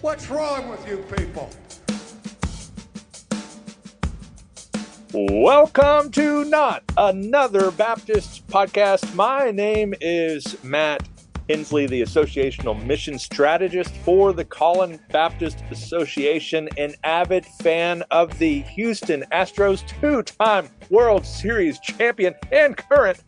What's wrong with you people? Welcome to Not Another Baptist Podcast. My name is Matt Hensley, the Associational Mission Strategist for the Collin Baptist Association, an avid fan of the Houston Astros, two-time World Series champion and current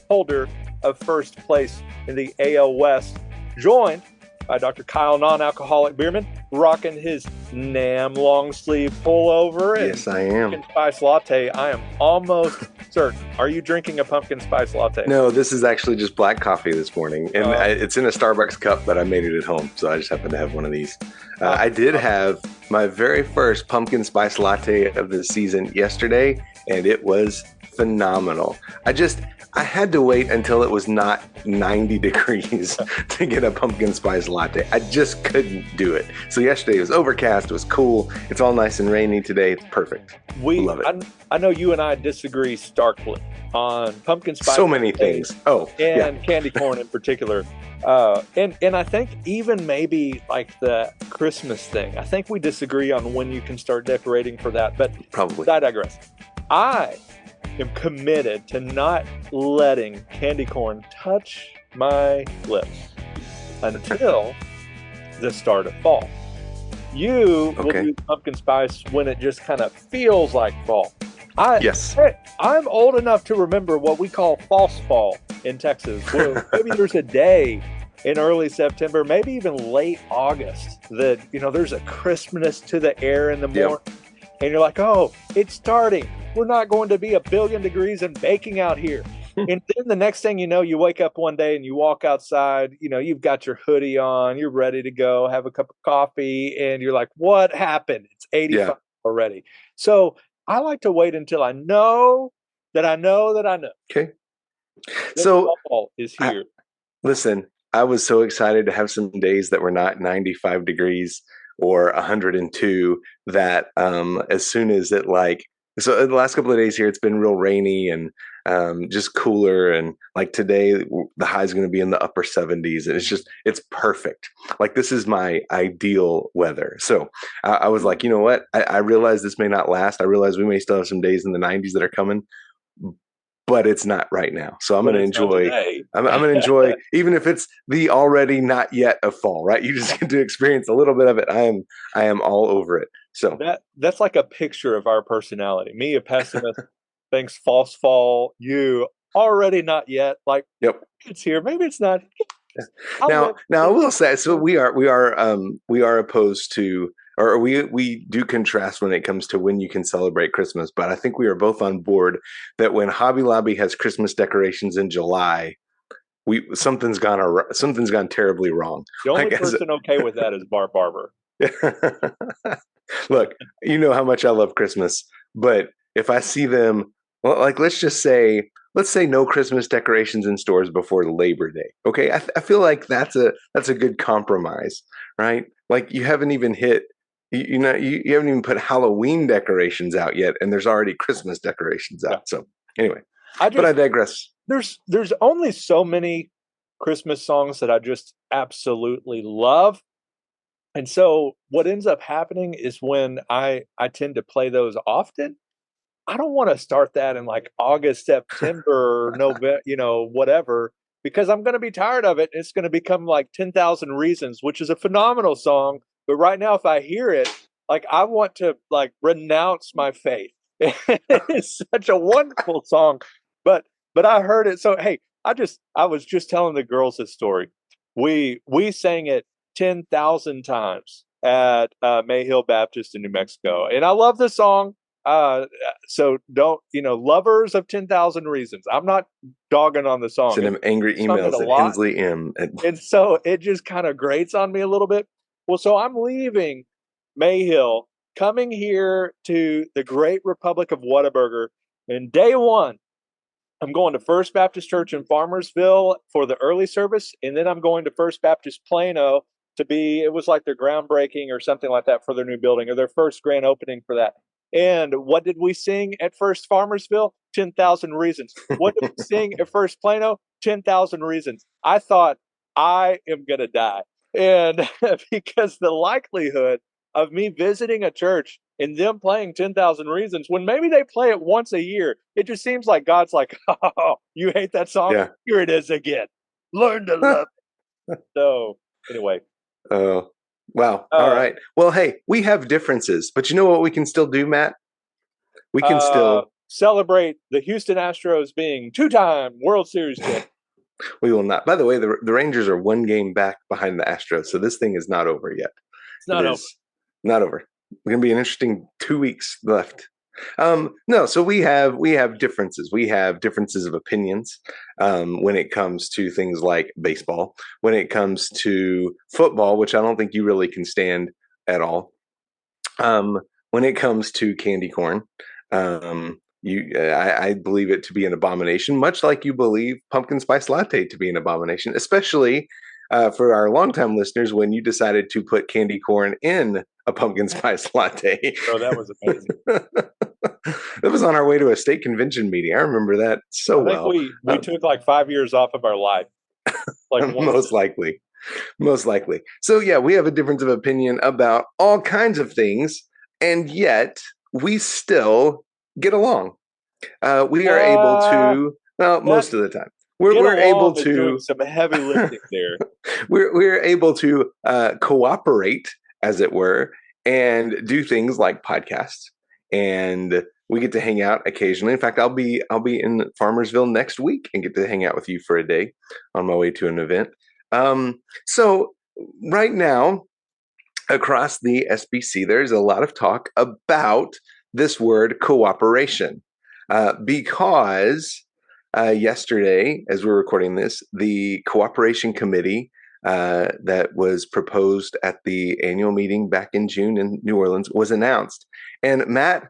holder of first place in the AL West, joined by Dr. Kyle, non-alcoholic beerman, rocking his NAM long sleeve pullover. Yes, I am. Pumpkin spice latte. I am almost certain. Are you drinking a pumpkin spice latte? No, this is actually just black coffee this morning. And it's in a Starbucks cup, but I made it at home. So I just happened to have one of these. I did have my very first pumpkin spice latte of the season yesterday, and it was phenomenal. I had to wait until it was not 90 degrees to get a pumpkin spice latte. I just couldn't do it. So yesterday it was overcast, it was cool, it's all nice and rainy today. It's perfect. We love it. I know you and I disagree starkly on pumpkin spice. So many things. And candy corn in particular. And I think even maybe like the Christmas thing. I think we disagree on when you can start decorating for that. But probably. I digress. I am committed to not letting candy corn touch my lips until the start of fall. You will do pumpkin spice when it just kind of feels like fall. Yes. I'm old enough to remember what we call false fall in Texas, where maybe there's a day in early September, maybe even late August, that, there's a crispness to the air in the morning. And you're like, oh, it's starting. We're not going to be 1 billion degrees and baking out here. And then the next thing you know, you wake up one day and you walk outside, you've got your hoodie on, you're ready to go, have a cup of coffee, and you're like, what happened? It's 85 already. So I like to wait until I know that I know that I know. Okay. So fall is here. Listen, I was so excited to have some days that were not 95 degrees or 102 that as soon as it so the last couple of days here, it's been real rainy and just cooler. And like today, the high is going to be in the upper 70s. And it's perfect. Like this is my ideal weather. So I was like, you know what? I realize this may not last. I realize we may still have some days in the 90s that are coming, but it's not right now. So I'm going to enjoy, I'm going to enjoy, even if it's the already not yet of fall, right? You just get to experience a little bit of it. I am all over it. So that's like a picture of our personality. Me, a pessimist, thinks false fall. You already not yet. Like, it's here. Maybe it's not. Now I will say, so we are opposed to, or we do contrast when it comes to when you can celebrate Christmas. But I think we are both on board that when Hobby Lobby has Christmas decorations in July, something's gone terribly wrong. The only person okay with that is Bart Barber. Look, you know how much I love Christmas, but if I see them, well, like let's say no Christmas decorations in stores before Labor Day. Okay, I feel like that's a good compromise, right? Like you haven't even hit. You haven't even put Halloween decorations out yet, and there's already Christmas decorations out. Yeah. So anyway, but I digress. There's only so many Christmas songs that I just absolutely love. And so what ends up happening is when I tend to play those often, I don't want to start that in like August, September, November, whatever, because I'm going to be tired of it. It's going to become like 10,000 Reasons, which is a phenomenal song. But right now, if I hear it, like I want to like renounce my faith. It's such a wonderful song. But I heard it. So, hey, I was just telling the girls this story. We sang it 10,000 times at Mayhill Baptist in New Mexico. And I love the song. So don't, lovers of 10,000 Reasons. I'm not dogging on the song. Send him angry emails at Hensley M. And so it just kind of grates on me a little bit. Well, so I'm leaving Mayhill, coming here to the great Republic of Whataburger. And day one, I'm going to First Baptist Church in Farmersville for the early service. And then I'm going to First Baptist Plano it was like their groundbreaking or something like that for their new building, or their first grand opening for that. And what did we sing at First Farmersville? 10,000 Reasons. What did we sing at First Plano? 10,000 Reasons. I thought, I am going to die. And because the likelihood of me visiting a church and them playing 10,000 Reasons when maybe they play it once a year, it just seems like God's like, oh, you hate that song? Yeah. Here it is again. Learn to love it. So, anyway. Oh, wow. All right. Well, hey, we have differences, but you know what we can still do, Matt? We can still celebrate the Houston Astros being 2-time World Series champions. We will not. By the way, the Rangers are 1 game back behind the Astros, so this thing is not over yet. It's not over. Not over. It's going to be an interesting 2 weeks left. No, so we have differences. We have differences of opinions when it comes to things like baseball, when it comes to football, which I don't think you really can stand at all. When it comes to candy corn, I believe it to be an abomination, much like you believe pumpkin spice latte to be an abomination, especially for our longtime listeners when you decided to put candy corn in a pumpkin spice latte. Oh, that was amazing. That was on our way to a state convention meeting. I remember that so well. We took like 5 years off of our life. Like most likely. So yeah, we have a difference of opinion about all kinds of things, and yet we still get along. We are able to, well, most of the time. We're able to doing some heavy lifting there. We're able to cooperate, as it were, and do things like podcasts, and we get to hang out occasionally. In fact, I'll be in Farmersville next week and get to hang out with you for a day on my way to an event. So right now, across the SBC, there's a lot of talk about this word cooperation because yesterday, as we're recording this, the cooperation committee that was proposed at the annual meeting back in June in New Orleans was announced. And Matt,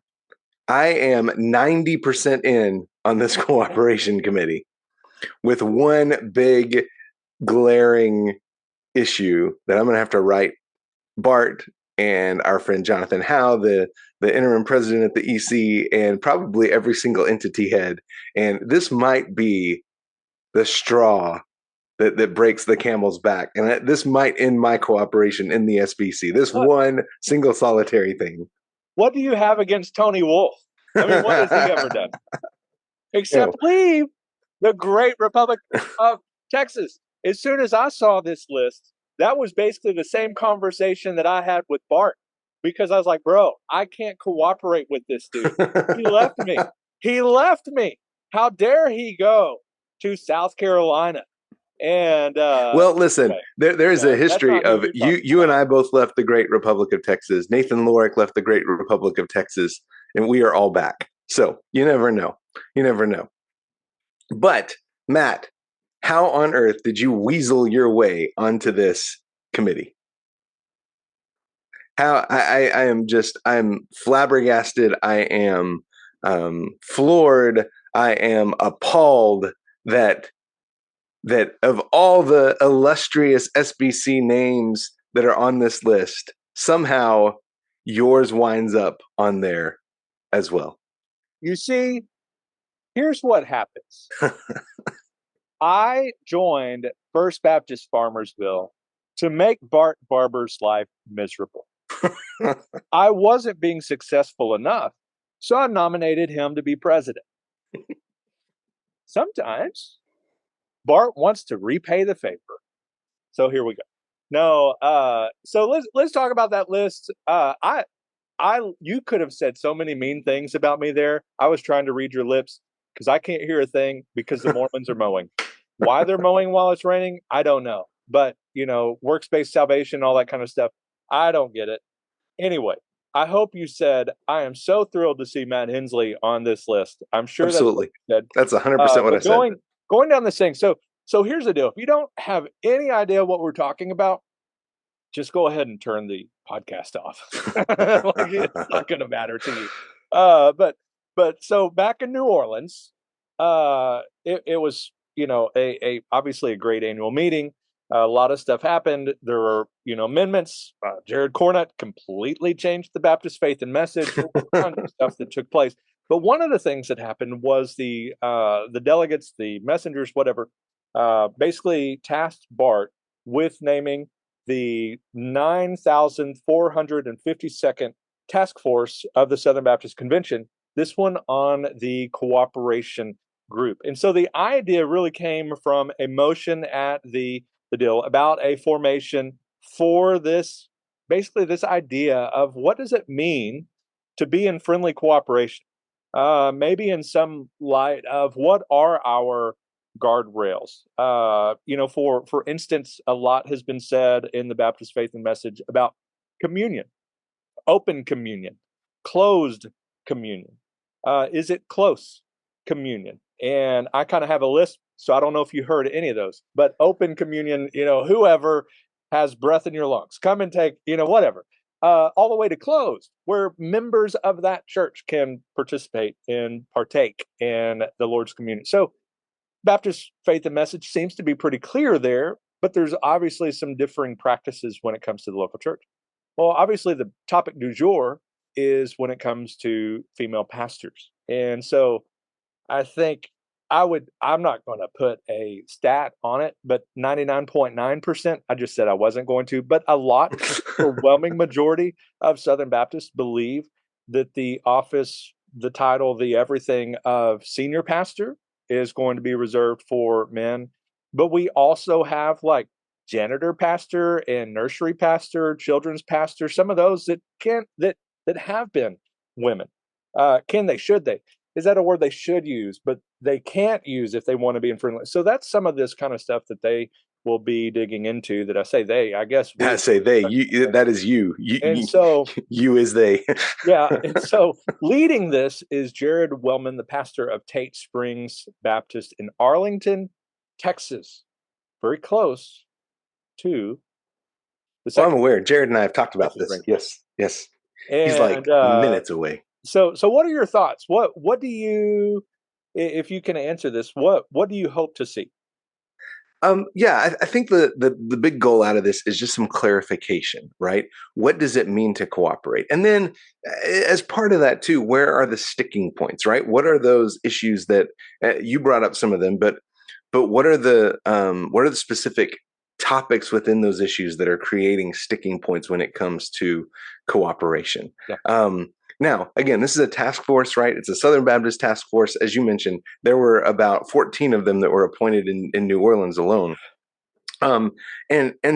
I am 90% in on this cooperation committee, with one big glaring issue that I'm going to have to write Bart and our friend Jonathan Howe, the interim president at the EC, and probably every single entity head. And this might be the straw that breaks the camel's back. And this might end my cooperation in the SBC. This one single solitary thing. What do you have against Tony Wolf? I mean, what has he ever done? Except leave the great Republic of Texas. As soon as I saw this list, that was basically the same conversation that I had with Bart, because I was like, bro, I can't cooperate with this dude. He left me. He left me. How dare he go to South Carolina? And well, listen, anyway, there's a history of you and I both left the great Republic of Texas. Nathan Lorick left the great Republic of Texas, and we are all back. So you never know. You never know. But Matt, how on earth did you weasel your way onto this committee? How I'm flabbergasted. I am floored. I am appalled that of all the illustrious SBC names that are on this list, somehow yours winds up on there as well. You see, here's what happens. I joined First Baptist Farmersville to make Bart Barber's life miserable. I wasn't being successful enough, so I nominated him to be president. Sometimes Bart wants to repay the favor. So here we go. No, so let's talk about that list. You could have said so many mean things about me there. I was trying to read your lips because I can't hear a thing because the Mormons are mowing. Why they're mowing while it's raining, I don't know. But, works-based salvation, all that kind of stuff, I don't get it. Anyway, I hope you said, I am so thrilled to see Matt Hensley on this list. I'm sure absolutely. That's 100% what I said. Going down this thing. So here's the deal. If you don't have any idea what we're talking about, just go ahead and turn the podcast off. It's not going to matter to you. But so back in New Orleans, it was, obviously a great annual meeting. A lot of stuff happened. There were, amendments. Jared Cornett completely changed the Baptist faith and message. Tons of stuff that took place. But one of the things that happened was the delegates, the messengers, whatever, basically tasked Bart with naming the 9,452nd Task Force of the Southern Baptist Convention, this one on the cooperation group. And so the idea really came from a motion at the deal about a formation for this, basically this idea of what does it mean to be in friendly cooperation? Maybe in some light of what are our guardrails? For instance, a lot has been said in the Baptist Faith and Message about communion, open communion, closed communion. Is it close communion? And I kind of have a list, so I don't know if you heard any of those, but open communion, whoever has breath in your lungs, come and take, whatever. All the way to closed, where members of that church can participate and partake in the Lord's communion. So Baptist Faith and Message seems to be pretty clear there, but there's obviously some differing practices when it comes to the local church. Well, obviously the topic du jour is when it comes to female pastors. And so I think I'm not going to put a stat on it, but 99.9%, I just said I wasn't going to, but a lot, overwhelming majority of Southern Baptists believe that the office, the title, the everything of senior pastor is going to be reserved for men. But we also have like janitor pastor and nursery pastor, children's pastor, some of those that have been women. Should they? Is that a word they should use, but they can't use if they want to be in friendly? So that's some of this kind of stuff that they will be digging into. That I say they, I guess. I say they. You, that is you. And so you is they. Yeah. And so leading this is Jared Wellman, the pastor of Tate Springs Baptist in Arlington, Texas. Very close to the second. I'm aware. Jared and I have talked about this. Yes. And, he's like minutes away. So what are your thoughts? What do you, if you can answer this, what do you hope to see? I think the big goal out of this is just some clarification, right? What does it mean to cooperate? And then as part of that too, where are the sticking points, right? What are those issues that you brought up some of them, but what are the specific topics within those issues that are creating sticking points when it comes to cooperation? Yeah. Now, again, this is a task force, right? It's a Southern Baptist task force. As you mentioned, there were about 14 of them that were appointed in New Orleans alone. And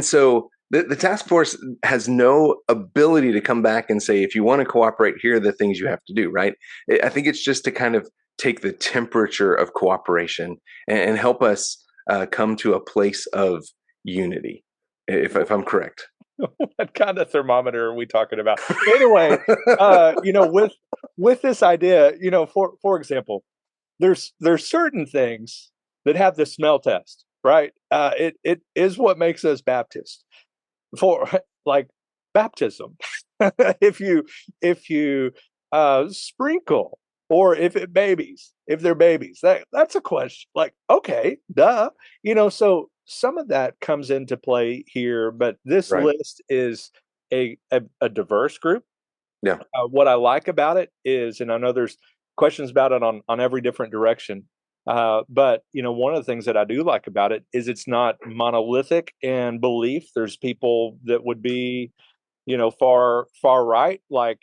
so the task force has no ability to come back and say, if you want to cooperate, here are the things you have to do, right? I think it's just to kind of take the temperature of cooperation and help us come to a place of unity, if I'm correct. What kind of thermometer are we talking about? Anyway, with this idea, for example, there's certain things that have the smell test, right? It is what makes us Baptist. For like baptism, if you sprinkle, or if they're babies, that's a question. Like, okay, duh, so. Some of that comes into play here, but this list is a diverse group. Yeah. What I like about it is, and I know there's questions about it on every different direction, but one of the things that I do like about it is it's not monolithic in belief. There's people that would be, far right, like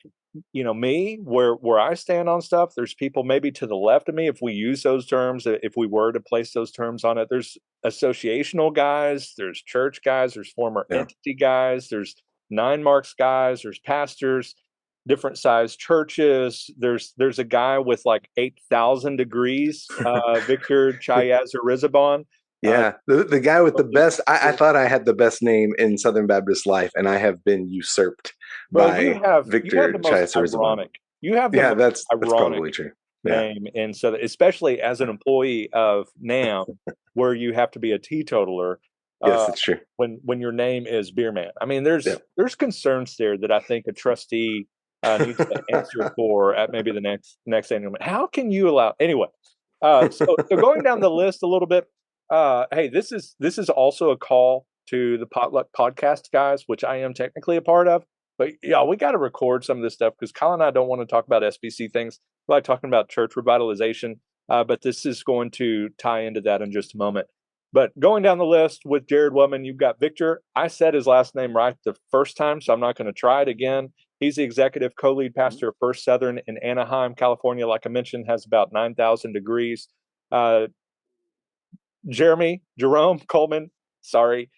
me, where I stand on stuff. There's people maybe to the left of me, if we use those terms, if we were to place those terms on it. There's associational guys, there's church guys, there's former entity guys, there's 9 Marks guys, there's pastors, different size churches. There's a guy with like 8,000 degrees, Victor Chayazarizabon. Yeah, the guy with the best. I thought I had the best name in Southern Baptist life, and I have been usurped by Victor Chayazarizabon. That's probably true. Name, and so especially as an employee of NAM, where you have to be a teetotaler. Yes, it's true. When your name is Beer Man, I mean, there's concerns there that I think a trustee needs to answer for at maybe the next annual meeting. How can you allow anyway? So going down the list a little bit. Hey, this is also a call to the Potluck Podcast guys, which I am technically a part of. But yeah, we got to record some of this stuff because Kyle and I don't want to talk about SBC things. We like talking about church revitalization, but this is going to tie into that in just a moment. But going down the list with Jared Wellman, you've got Victor. I said his last name right the first time, so I'm not going to try it again. He's the executive co-lead pastor of First Southern in Anaheim, California. Like I mentioned, has about 9,000 degrees. Jerome Coleman, sorry.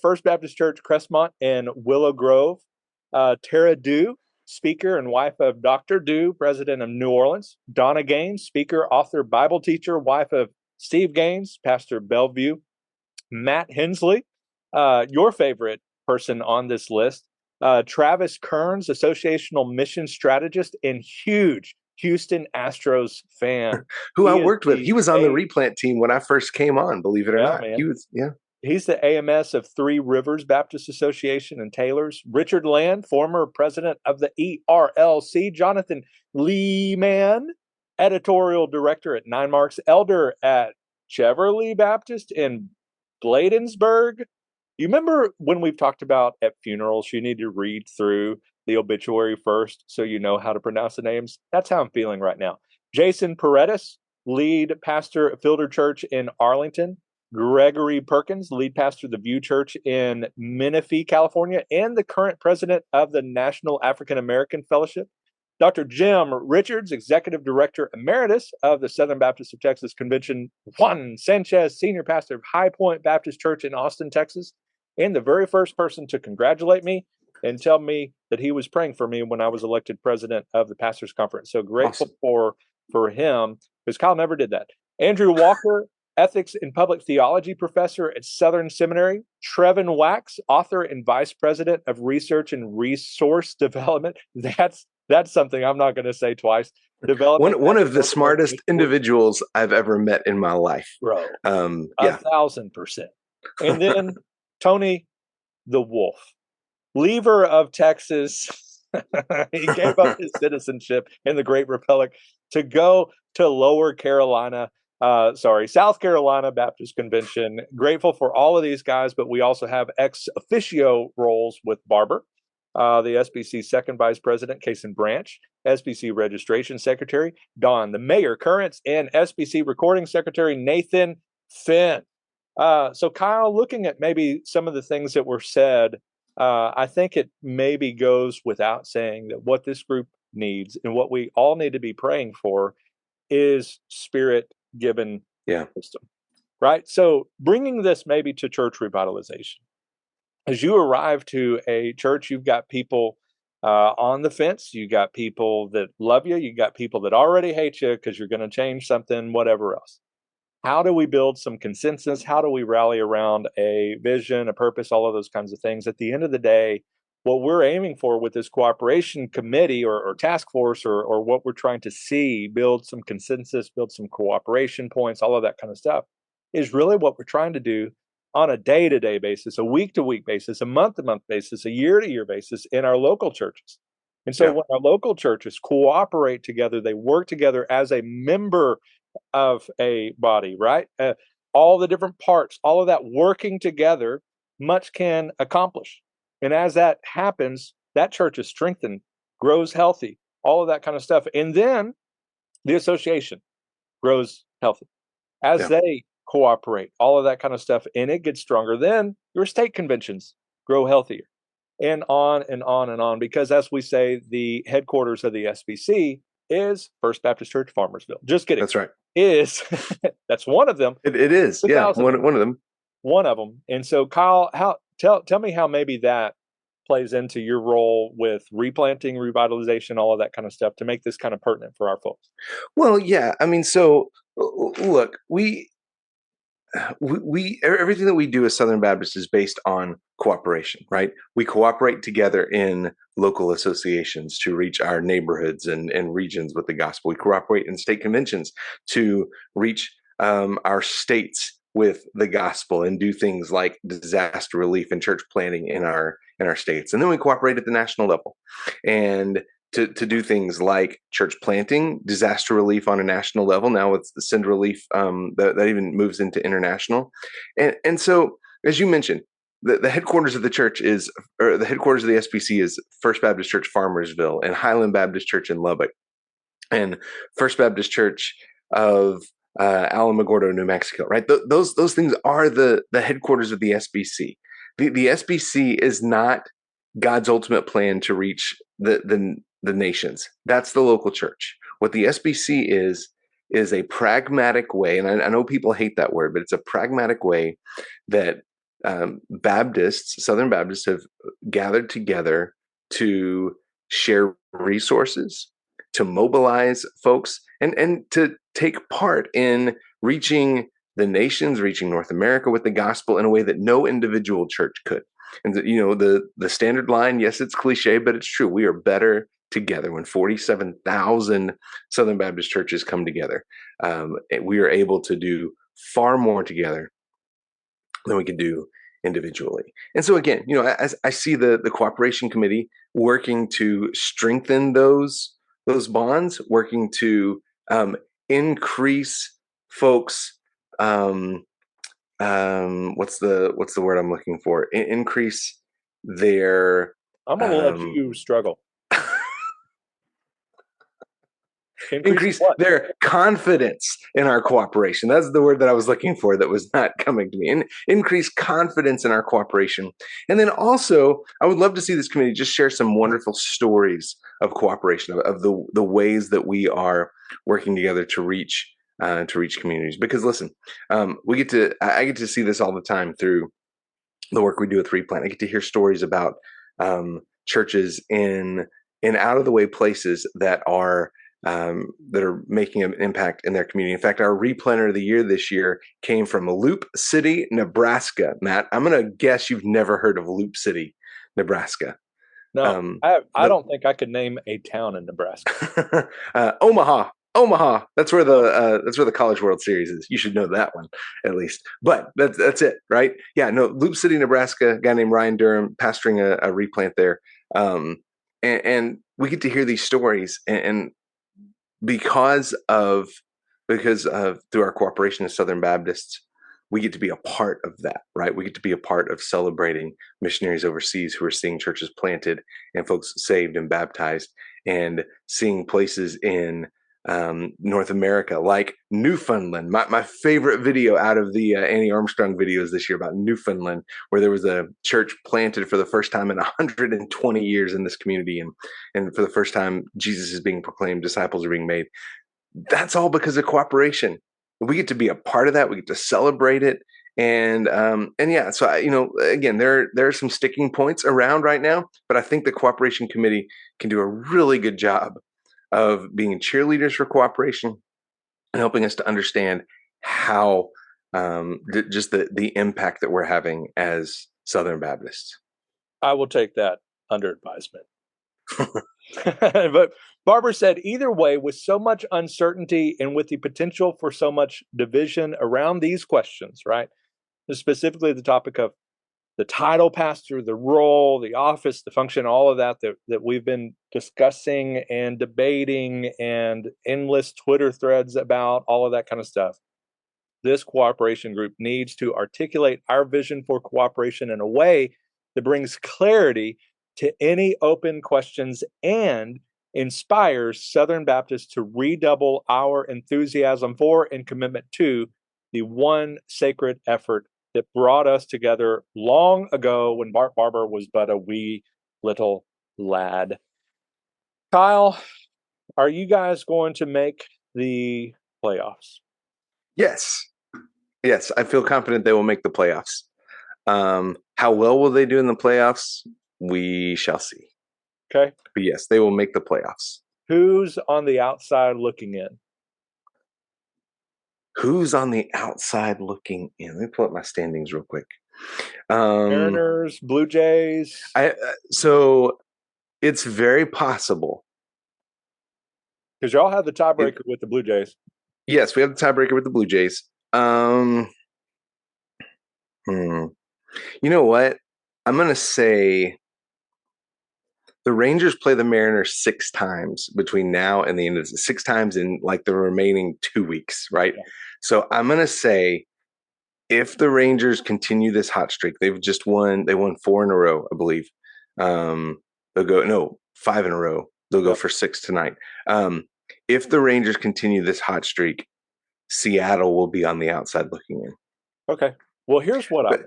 First Baptist Church, Crestmont and Willow Grove. Tara Dew, speaker and wife of Dr. Dew, president of New Orleans. Donna Gaines, speaker, author, Bible teacher, wife of Steve Gaines, pastor Bellevue. Matt Hensley, your favorite person on this list. Travis Kearns, associational mission strategist and huge Houston Astros fan. Who I worked with. He was on the replant team when I first came on, believe it or not. Man. He was, yeah. He's the AMS of Three Rivers Baptist Association in Taylor's. Richard Land, former president of the ERLC. Jonathan Lehman, editorial director at Nine Marks, elder at Cheverly Baptist in Bladensburg. You remember when we've talked about at funerals, you need to read through the obituary first so you know how to pronounce the names? That's how I'm feeling right now. Jason Paredes, lead pastor at Fielder Church in Arlington. Gregory Perkins, lead pastor of the View Church in Menifee, California, and the current president of the National African American Fellowship. Dr. Jim Richards, executive director emeritus of the Southern Baptist of Texas Convention. Juan Sanchez, senior pastor of High Point Baptist Church in Austin, Texas, and the very first person to congratulate me and tell me that he was praying for me when I was elected president of the Pastors Conference. So grateful for him, because Kyle never did that. Andrew Walker, ethics and public theology professor at Southern Seminary. Trevin Wax, author and vice president of research and resource development. That's something I'm not going to say twice. Development. One of the smartest individuals I've ever met in my life. Bro. Yeah. 1,000%. And then Tony the Wolf, lever of Texas. He gave up his citizenship in the Great Republic to go to South Carolina Baptist Convention. Grateful for all of these guys, but we also have ex officio roles with Barber, the SBC second vice president, Kason Branch, SBC registration secretary, Don, the mayor, Currents, and SBC recording secretary, Nathan Finn. So Kyle, looking at maybe some of the things that were said, I think it maybe goes without saying that what this group needs and what we all need to be praying for is spirit-given wisdom, right? So bringing this maybe to church revitalization. As you arrive to a church, you've got people on the fence. You got people that love you. You got people that already hate you because you're going to change something, whatever else. How do we build some consensus? How do we rally around a vision, a purpose, all of those kinds of things? At the end of the day, what we're aiming for with this cooperation committee or task force or what we're trying to see, build some consensus, build some cooperation points, all of that kind of stuff, is really what we're trying to do on a day-to-day basis, a week-to-week basis, a month-to-month basis, a year-to-year basis in our local churches. And so when our local churches cooperate together, they work together as a member of a body, right? All the different parts, all of that working together, much can accomplish. And as that happens, that church is strengthened, grows healthy, all of that kind of stuff. And then the association grows healthy. As they cooperate, all of that kind of stuff, and it gets stronger. Then your state conventions grow healthier, and on and on and on. Because as we say, the headquarters of the SBC is First Baptist Church, Farmersville. Just kidding. That's right. That's one of them. It is. Yeah, one of them. One of them. And so, Kyle, tell me how maybe that plays into your role with replanting, revitalization, all of that kind of stuff to make this kind of pertinent for our folks. Well, yeah. I mean, so look, we everything that we do as Southern Baptists is based on cooperation, right? We cooperate together in local associations to reach our neighborhoods and regions with the gospel. We cooperate in state conventions to reach our states with the gospel and do things like disaster relief and church planting in our states. And then we cooperate at the national level and to do things like church planting, disaster relief on a national level. Now it's the Send Relief that even moves into international. And so, as you mentioned, the headquarters of the church the headquarters of the SBC is First Baptist Church Farmersville and Highland Baptist Church in Lubbock and First Baptist Church of Alamogordo, New Mexico, right? Those things are the headquarters of the SBC. The SBC is not God's ultimate plan to reach the nations. That's the local church. What the SBC is a pragmatic way, and I know people hate that word, but it's a pragmatic way that Baptists, Southern Baptists, have gathered together to share resources, to mobilize folks, and to take part in reaching the nations, reaching North America with the gospel in a way that no individual church could. And the standard line, yes, it's cliche, but it's true. We are better together. When 47,000 Southern Baptist churches come together, we are able to do far more together than we can do individually. And so again, as I see the cooperation committee working to strengthen those bonds, working to increase folks. What's the word I'm looking for? Increase their. I'm going to let you struggle. Increase their confidence in our cooperation. That's the word that I was looking for that was not coming to me. And increase confidence in our cooperation. And then also, I would love to see this committee just share some wonderful stories of cooperation, of the ways that we are working together to reach communities. Because listen, I get to see this all the time through the work we do with Replant. I get to hear stories about churches in out of the way places that are making an impact in their community. In fact, our replanter of the year this year came from Loop City, Nebraska. Matt, I'm going to guess you've never heard of Loop City, Nebraska. No, I don't think I could name a town in Nebraska. Omaha. That's where the College World Series is. You should know that one at least. But that's it, right? Yeah. No, Loop City, Nebraska. A guy named Ryan Durham pastoring a replant there, and we get to hear these stories, and because of through our cooperation as Southern Baptists, we get to be a part of that, right? We get to be a part of celebrating missionaries overseas who are seeing churches planted and folks saved and baptized, and seeing places in North America, like Newfoundland. My favorite video out of the Annie Armstrong videos this year about Newfoundland, where there was a church planted for the first time in 120 years in this community, and for the first time Jesus is being proclaimed, disciples are being made. That's all because of cooperation. We get to be a part of that. We get to celebrate it, and yeah. So again, there are some sticking points around right now, but I think the cooperation committee can do a really good job of being cheerleaders for cooperation and helping us to understand how just the impact that we're having as Southern Baptists. I will take that under advisement. But Barbara said, either way, with so much uncertainty and with the potential for so much division around these questions, right? Specifically the topic of the title pastor, the role, the office, the function, all of that we've been discussing and debating, and endless Twitter threads about, all of that kind of stuff. This cooperation group needs to articulate our vision for cooperation in a way that brings clarity to any open questions and inspires Southern Baptists to redouble our enthusiasm for and commitment to the one sacred effort that brought us together long ago when Bart Barber was but a wee little lad. Kyle, are you guys going to make the playoffs? Yes, I feel confident they will make the playoffs. How well will they do in the playoffs? We shall see. Okay. But yes, they will make the playoffs. Who's on the outside looking in? Who's on the outside looking in? Let me pull up my standings real quick. Mariners, Blue Jays. So it's very possible. Because y'all have the tiebreaker with the Blue Jays. Yes, we have the tiebreaker with the Blue Jays. You know what? I'm going to say the Rangers play the Mariners 6 times between now and the end of 6 times in like the remaining 2 weeks, right? Yeah. So I'm going to say if the Rangers continue this hot streak, they won 4 in a row, I believe. They'll go 5 in a row. They'll go for 6 tonight. If the Rangers continue this hot streak, Seattle will be on the outside looking in. Okay. Well, here's what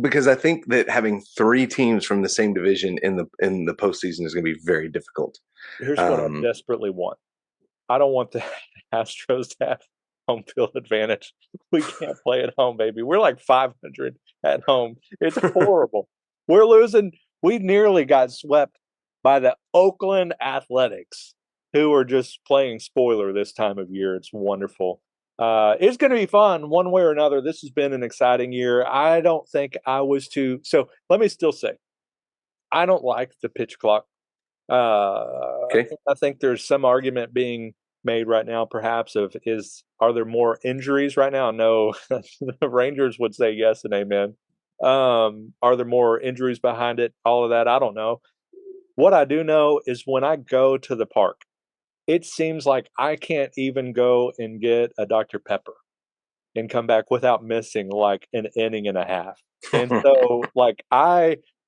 because I think that having 3 teams from the same division in the postseason is going to be very difficult. Here's what I desperately want. I don't want the Astros to have home field advantage. We can't play at home, baby. We're like 500 at home. It's horrible. We're losing. We nearly got swept by the Oakland Athletics, who are just playing spoiler this time of year. It's wonderful. It's going to be fun one way or another. This has been an exciting year. I don't think I was too. So let me still say, I don't like the pitch clock. Okay. I think there's some argument being made right now, perhaps, are there more injuries right now? No, the Rangers would say yes and amen. Are there more injuries behind it? All of that, I don't know. What I do know is when I go to the park, it seems like I can't even go and get a Dr. Pepper and come back without missing like an inning and a half. And so,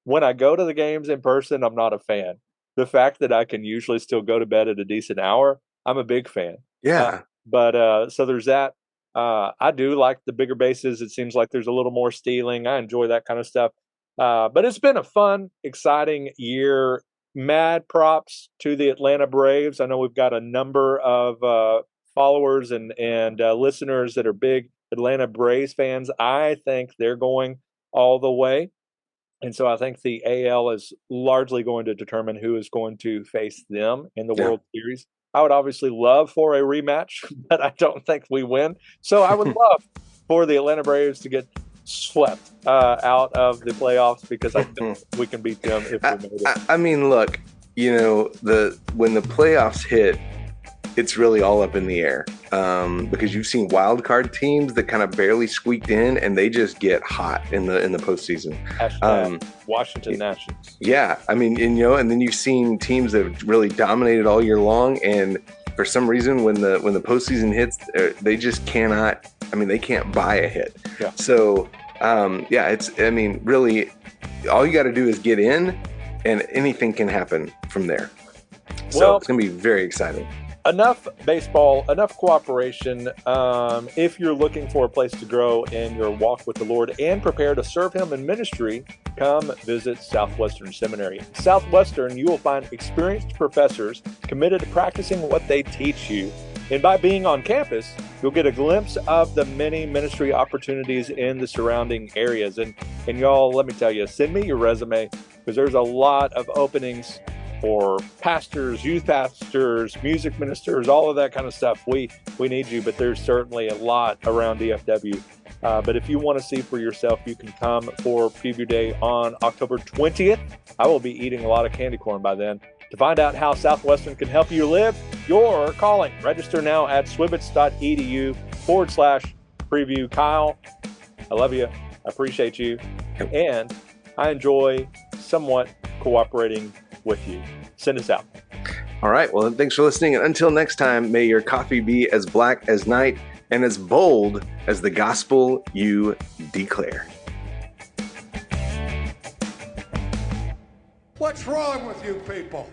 when I go to the games in person, I'm not a fan. The fact that I can usually still go to bed at a decent hour, I'm a big fan. Yeah. So there's that. I do like the bigger bases. It seems like there's a little more stealing. I enjoy that kind of stuff. But it's been a fun, exciting year. Mad props to the Atlanta Braves. I know we've got a number of followers and listeners that are big Atlanta Braves fans. I think they're going all the way. And so I think the AL is largely going to determine who is going to face them in the World Series. I would obviously love for a rematch, but I don't think we win. So I would love for the Atlanta Braves to get swept out of the playoffs because I think we can beat them if we made it. I mean, look, when the playoffs hit, it's really all up in the air because you've seen wild card teams that kind of barely squeaked in and they just get hot in the postseason. Washington Nationals. Yeah, I mean, and then you've seen teams that have really dominated all year long, and for some reason, when the postseason hits, they just cannot. I mean, they can't buy a hit. Yeah. So, really, all you got to do is get in, and anything can happen from there. So it's going to be very exciting. Enough baseball, enough cooperation. If you're looking for a place to grow in your walk with the Lord and prepare to serve Him in ministry, come visit Southwestern Seminary. Southwestern, you will find experienced professors committed to practicing what they teach you. And by being on campus, you'll get a glimpse of the many ministry opportunities in the surrounding areas. And y'all, let me tell you, send me your resume because there's a lot of openings for pastors, youth pastors, music ministers, all of that kind of stuff. We need you, but there's certainly a lot around DFW. But if you want to see for yourself, you can come for Preview Day on October 20th. I will be eating a lot of candy corn by then. To find out how Southwestern can help you live your calling, register now at swbts.edu/preview. Kyle, I love you. I appreciate you. And I enjoy somewhat cooperating with you. Send us out. All right. Well, thanks for listening. And until next time, may your coffee be as black as night and as bold as the gospel you declare. What's wrong with you people?